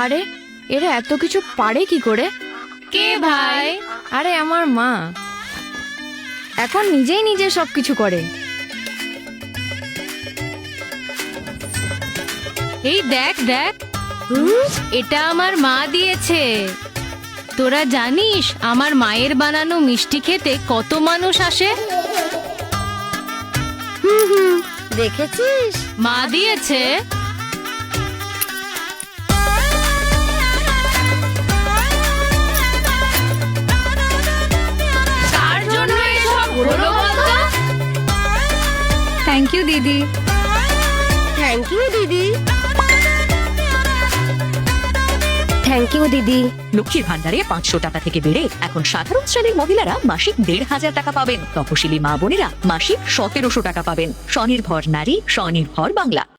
আরে এরা এত কিছু পারে কি করে? কে ভাই? আরে আমার মা এখন নিজেই নিজে সবকিছু করে। এই দেখ দেখ, এটা আমার মা দিয়েছে। তোরা জানিস আমার মায়ের বানানো মিষ্টি খেতে কত মানুষ আসে? দেখেছিস? মা দিয়েছে। কার জন্য এসব হলো বলতো? থ্যাংক ইউ দিদি। থ্যাংক ইউ দিদি। থ্যাংক ইউ দিদি। লক্ষ্মীর ভান্ডারে 500 টাকা থেকে বেড়ে এখন সাধারণ শ্রেণীর মহিলারা মাসিক 1500 টাকা পাবেন। তপশিলি মা বোনেরা মাসিক 1700 টাকা পাবেন। স্বনির্ভর নারী, স্বনির্ভর বাংলা।